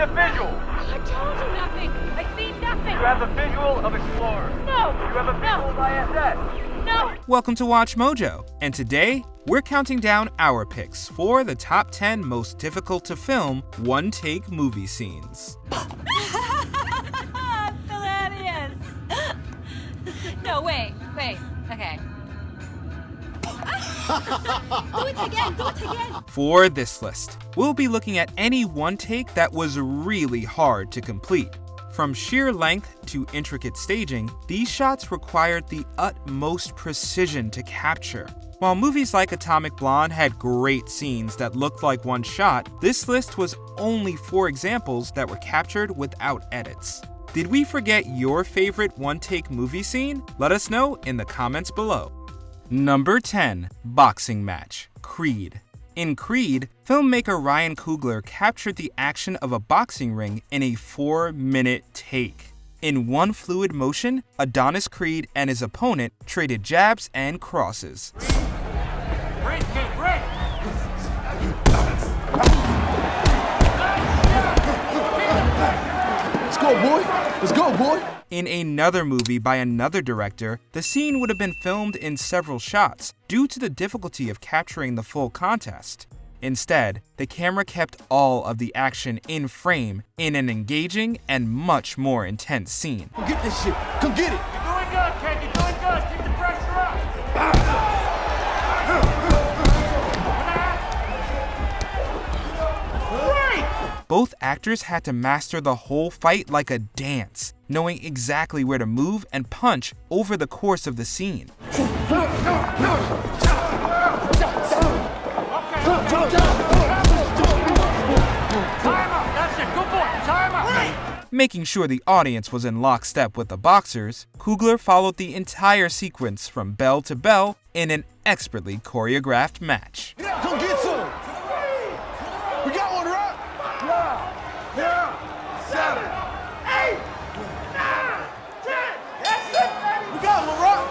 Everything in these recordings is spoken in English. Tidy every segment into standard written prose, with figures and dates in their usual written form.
a visual. I told you nothing. I see nothing. You have the visual of Explorer. No. You have a visual of ISS. No. Welcome to Watch Mojo, and today we're counting down our picks for the top 10 most difficult to film one-take movie scenes. Hilarious. No, wait. Okay. Do it again. For this list, we'll be looking at any one take that was really hard to complete. From sheer length to intricate staging, these shots required the utmost precision to capture. While movies like Atomic Blonde had great scenes that looked like one shot, this list was only 4 examples that were captured without edits. Did we forget your favorite one-take movie scene? Let us know in the comments below. Number 10. Boxing Match, Creed. In Creed, filmmaker Ryan Coogler captured the action of a boxing ring in a 4-minute take. In one fluid motion, Adonis Creed and his opponent traded jabs and crosses. Let's go, boy! In another movie by another director, the scene would have been filmed in several shots due to the difficulty of capturing the full contest. Instead, the camera kept all of the action in frame in an engaging and much more intense scene. Come get this shit! Come get it! You're doing good, kid. You're doing good. Keep the pressure up. Both actors had to master the whole fight like a dance, knowing exactly where to move and punch over the course of the scene. Making sure the audience was in lockstep with the boxers, Coogler followed the entire sequence from bell to bell in an expertly choreographed match. Come get some! We got one, right? 7, 8, 9, 10. That's it, baby. We got one, right?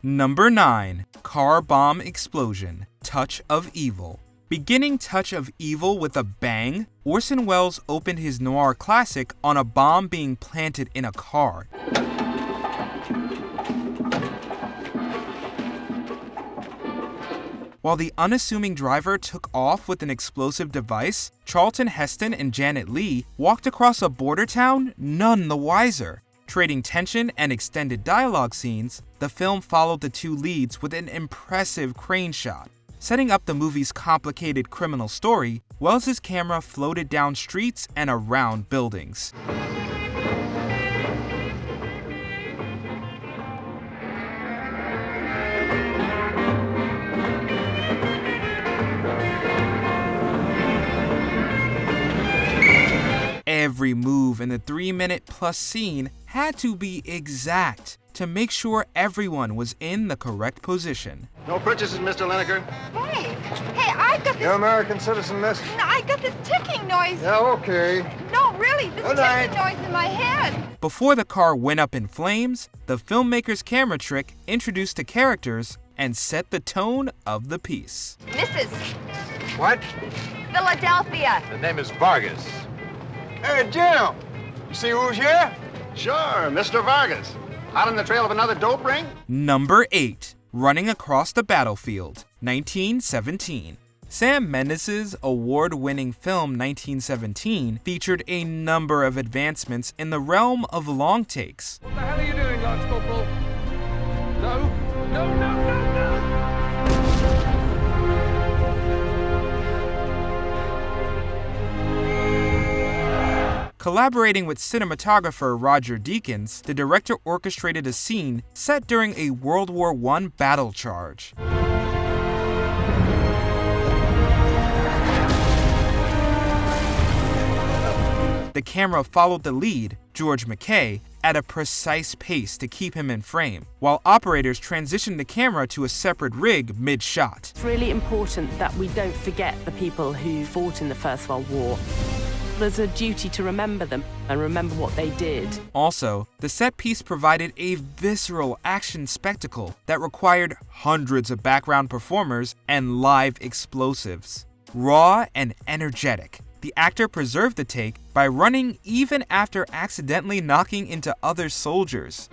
Woo! Number 9. Car Bomb Explosion, Touch of Evil. Beginning Touch of Evil with a bang, Orson Welles opened his noir classic on a bomb being planted in a car. While the unassuming driver took off with an explosive device, Charlton Heston and Janet Leigh walked across a border town none the wiser. Trading tension and extended dialogue scenes, the film followed the two leads with an impressive crane shot. Setting up the movie's complicated criminal story, Welles' camera floated down streets and around buildings. Every move in the 3-minute-plus scene had to be exact to make sure everyone was in the correct position. No purchases, Mr. Lineker. Hey, I got this. You're American citizen, miss? No, I got this ticking noise. Yeah, okay. No, really, this Good night. ticking noise in my head. Before the car went up in flames, the filmmaker's camera trick introduced the characters and set the tone of the piece. Mrs. What? Philadelphia. The name is Vargas. Hey, Jim. You see who's here? Sure, Mr. Vargas. Hot on the trail of another dope ring? Number 8. Running Across the Battlefield, 1917. Sam Mendes' award-winning film 1917 featured a number of advancements in the realm of long takes. What the hell are you doing, Lance Corporal? No. Collaborating with cinematographer Roger Deakins, the director orchestrated a scene set during a World War I battle charge. The camera followed the lead, George McKay, at a precise pace to keep him in frame, while operators transitioned the camera to a separate rig mid-shot. It's really important that we don't forget the people who fought in the First World War. There's a duty to remember them and remember what they did. Also, the set piece provided a visceral action spectacle that required hundreds of background performers and live explosives. Raw and energetic, the actor preserved the take by running even after accidentally knocking into other soldiers.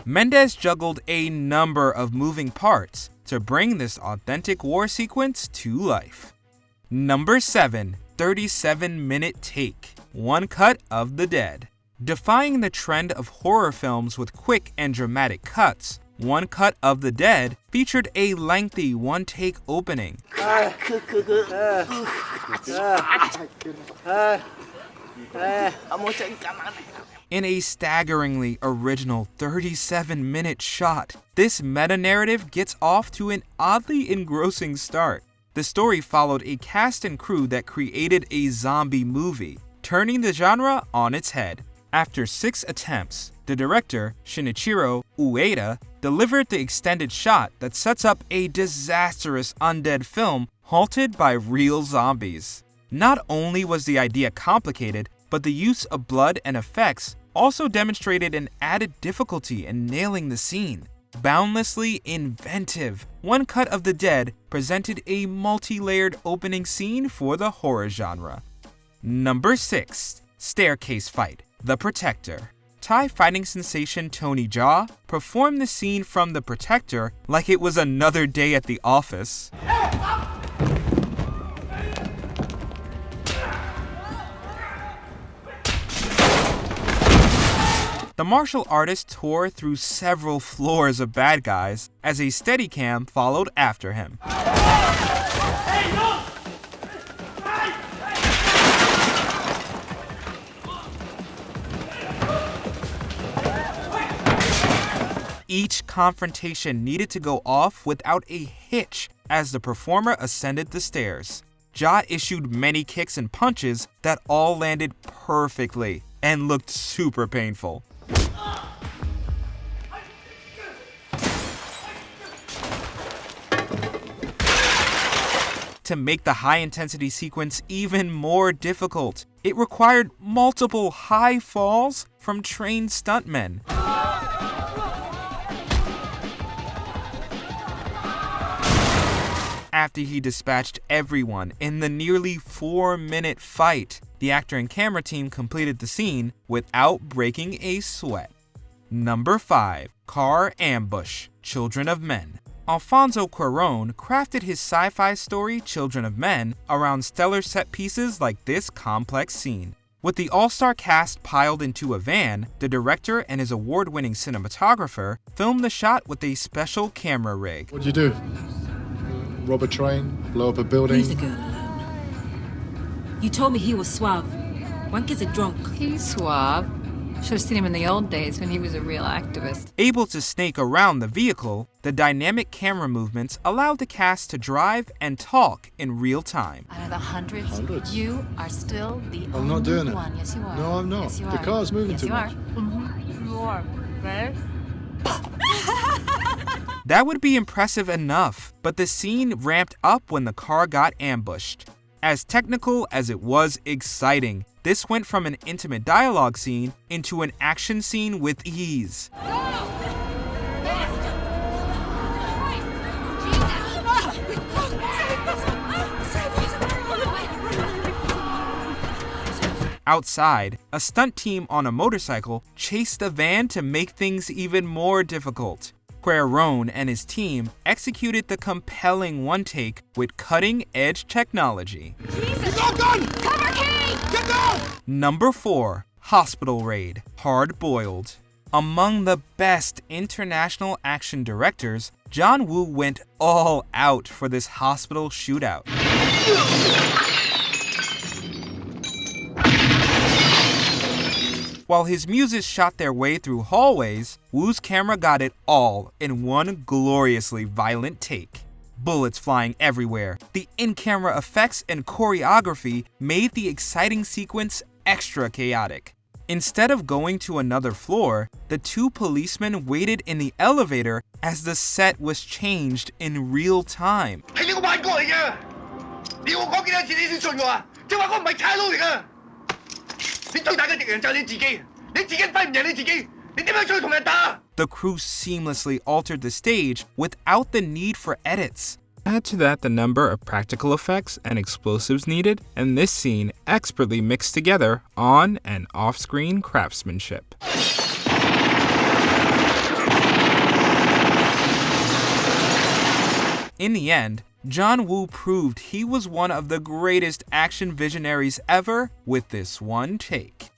Mendes juggled a number of moving parts to bring this authentic war sequence to life. Number 7. 37-minute take. One cut of the dead. Defying the trend of horror films with quick and dramatic cuts, One Cut of the Dead featured a lengthy one-take opening. In a staggeringly original 37-minute shot, this meta-narrative gets off to an oddly engrossing start. The story followed a cast and crew that created a zombie movie, turning the genre on its head. After 6 attempts, the director, Shinichiro Ueda, delivered the extended shot that sets up a disastrous undead film halted by real zombies. Not only was the idea complicated, but the use of blood and effects also demonstrated an added difficulty in nailing the scene. Boundlessly inventive, One Cut of the Dead presented a multi-layered opening scene for the horror genre. Number 6. Staircase Fight, The Protector. Thai fighting sensation Tony Jaa performed the scene from The Protector like it was another day at the office. The martial artist tore through several floors of bad guys as a Steadicam followed after him. Each confrontation needed to go off without a hitch as the performer ascended the stairs. Jaa issued many kicks and punches that all landed perfectly and looked super painful. To make the high-intensity sequence even more difficult, it required multiple high falls from trained stuntmen. After he dispatched everyone in the nearly 4-minute fight, the actor and camera team completed the scene without breaking a sweat. Number 5. Car Ambush, Children of Men. Alfonso Cuarón crafted his sci-fi story Children of Men around stellar set pieces like this complex scene. With the all-star cast piled into a van, the director and his award-winning cinematographer filmed the shot with a special camera rig. What'd you do? Rob a train? Blow up a building? Leave the girl alone. You told me he was suave. One kid's a drunk. He's suave. Should have seen him in the old days when he was a real activist. Able to snake around the vehicle, the dynamic camera movements allowed the cast to drive and talk in real time. Out of the hundreds, Hundreds? you are still the only I'm not doing it. one. Yes, you are. No, I'm not. Yes, you The are. car's moving yes, too you much. Are. Mm-hmm. You are. Right? That would be impressive enough, but the scene ramped up when the car got ambushed. As technical as it was exciting, this went from an intimate dialogue scene into an action scene with ease. Outside, a stunt team on a motorcycle chased the van to make things even more difficult. Cuarón and his team executed the compelling one-take with cutting-edge technology. Number 4. Hospital Raid, Hard Boiled. Among the best international action directors, John Woo went all out for this hospital shootout. While his muses shot their way through hallways, Woo's camera got it all in one gloriously violent take. Bullets flying everywhere, the in-camera effects and choreography made the exciting sequence extra chaotic. Instead of going to another floor, the two policemen waited in the elevator as the set was changed in real time. The crew seamlessly altered the stage without the need for edits. Add to that the number of practical effects and explosives needed, and this scene expertly mixed together on and off-screen craftsmanship. In the end, John Woo proved he was one of the greatest action visionaries ever with this one take.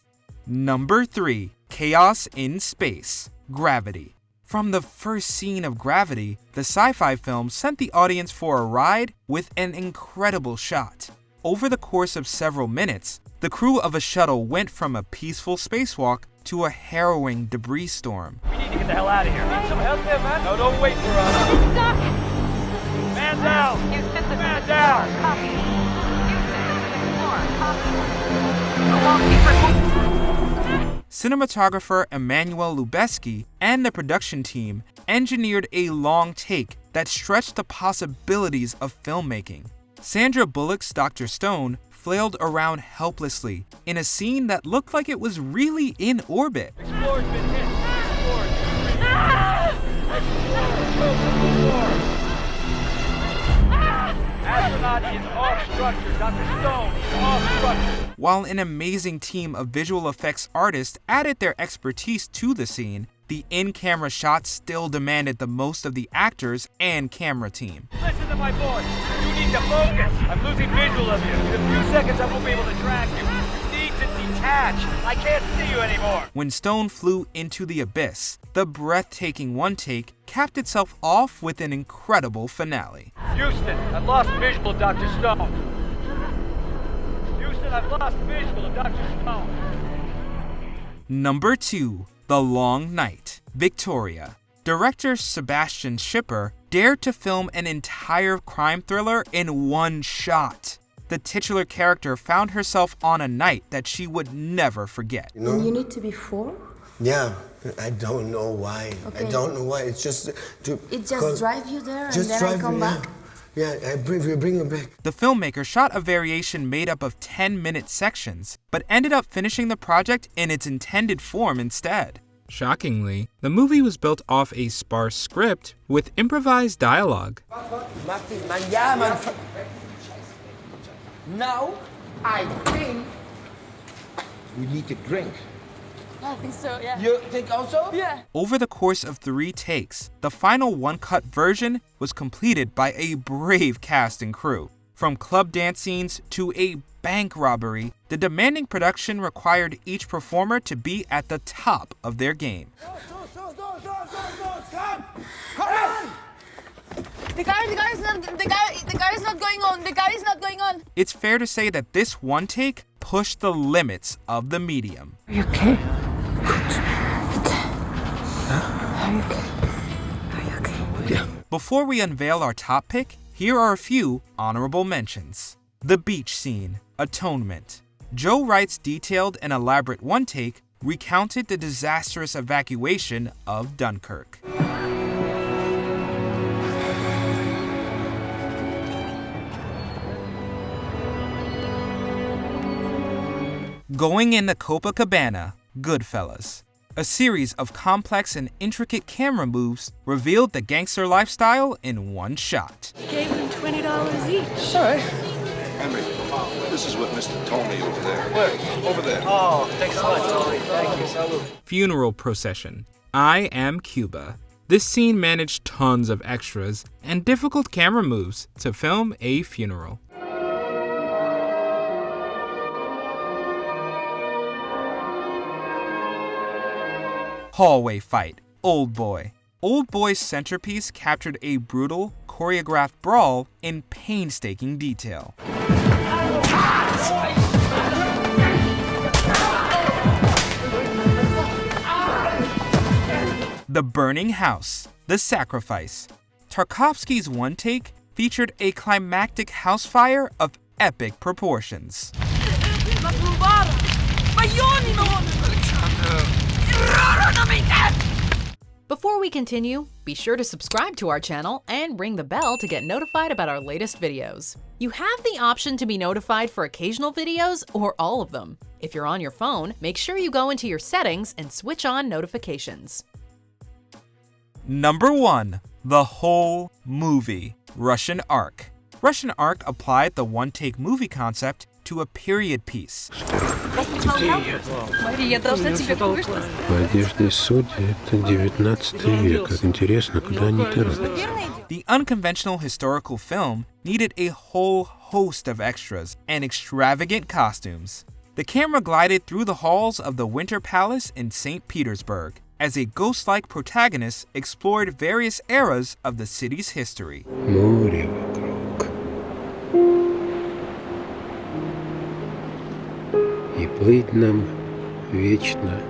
Number 3. Chaos in Space. Gravity. From the first scene of Gravity, the sci-fi film sent the audience for a ride with an incredible shot. Over the course of several minutes, the crew of a shuttle went from a peaceful spacewalk to a harrowing debris storm. We need to get the hell out of here. Need some help there, man? No, don't wait for us. It's stuck. Man down! Houston, this is Man the down! floor. Copy. Houston, this is the floor. Copy. Along Cinematographer Emmanuel Lubezki and the production team engineered a long take that stretched the possibilities of filmmaking. Sandra Bullock's Dr. Stone flailed around helplessly in a scene that looked like it was really in orbit. Explorer's been hit. Explore. Astronaut is off structure. Dr. Stone is off structure. While an amazing team of visual effects artists added their expertise to the scene, the in-camera shots still demanded the most of the actors and camera team. Listen to my voice. You need to focus. I'm losing visual of you. In a few seconds, I won't be able to track you. You need to detach. I can't see you anymore. When Stone flew into the abyss, the breathtaking one take capped itself off with an incredible finale. Houston, I've lost visual of Dr. Stone. Houston, I've lost visual of Dr. Stone. Number 2. The Long Night. Victoria. Director Sebastian Schipper dared to film an entire crime thriller in one shot. The titular character found herself on a night that she would never forget. You know? And you need to be 4? Yeah, I don't know why. Okay. I don't know why. It's just to. It just drive you there and just then drive I come me, back? Yeah, we bring you back. The filmmaker shot a variation made up of 10-minute sections, but ended up finishing the project in its intended form instead. Shockingly, the movie was built off a sparse script with improvised dialogue. Now, I think we need to drink. I think so, yeah. You think also? Yeah. Over the course of 3 takes, the final one-cut version was completed by a brave cast and crew. From club dance scenes to a bank robbery, the demanding production required each performer to be at the top of their game. Come on! The car is not going on. It's fair to say that this one take pushed the limits of the medium. Are you okay? Are you okay? Are you okay? Yeah. Before we unveil our top pick, here are a few honorable mentions. The beach scene, Atonement. Joe Wright's detailed and elaborate one take recounted the disastrous evacuation of Dunkirk. Going into Copacabana, Goodfellas. A series of complex and intricate camera moves revealed the gangster lifestyle in one shot. Gave them $20 each. Sorry. Henry, this is with Mr. Tony over there. Where? Over there. Oh, thanks so much, Tony. Thank you. Salute. Funeral procession. I Am Cuba. This scene managed tons of extras and difficult camera moves to film a funeral. Hallway fight, Old Boy. Old Boy's centerpiece captured a brutal, choreographed brawl in painstaking detail. The Burning House, The Sacrifice. Tarkovsky's one take featured a climactic house fire of epic proportions. Before we continue, be sure to subscribe to our channel and ring the bell to get notified about our latest videos. You have the option to be notified for occasional videos or all of them. If you're on your phone, make sure you go into your settings and switch on notifications. Number 1. The whole movie. Russian Ark. Russian Ark applied the one-take movie concept to a period piece. Мария, должна тебе кое-что сказать. В одежде судьи — это 19 век. Как интересно, куда они торопятся. The unconventional historical film needed a whole host of extras and extravagant costumes. The camera glided through the halls of the Winter Palace in St. Petersburg as a ghost-like protagonist explored various eras of the city's history. Море вокруг. И плыть нам вечно,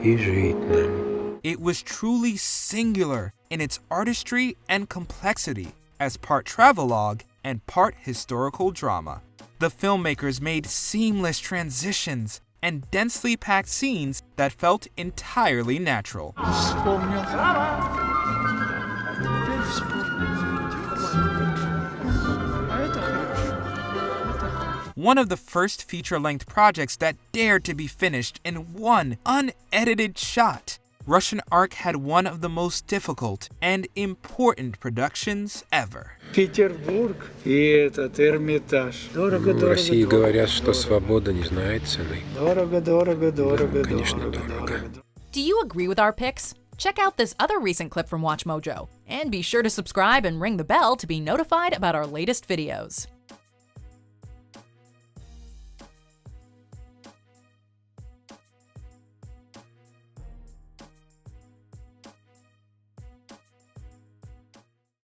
и жить нам. It was truly singular in its artistry and complexity as part travelogue and part historical drama. The filmmakers made seamless transitions and densely packed scenes that felt entirely natural. One of the first feature-length projects that dared to be finished in one unedited shot. Russian Ark had one of the most difficult and important productions ever. Петербург и этот Эрмитаж. В России говорят, что свобода не знает цены. Дорого, дорого, дорого, конечно, дорого. Do you agree with our picks? Check out this other recent clip from WatchMojo, and be sure to subscribe and ring the bell to be notified about our latest videos.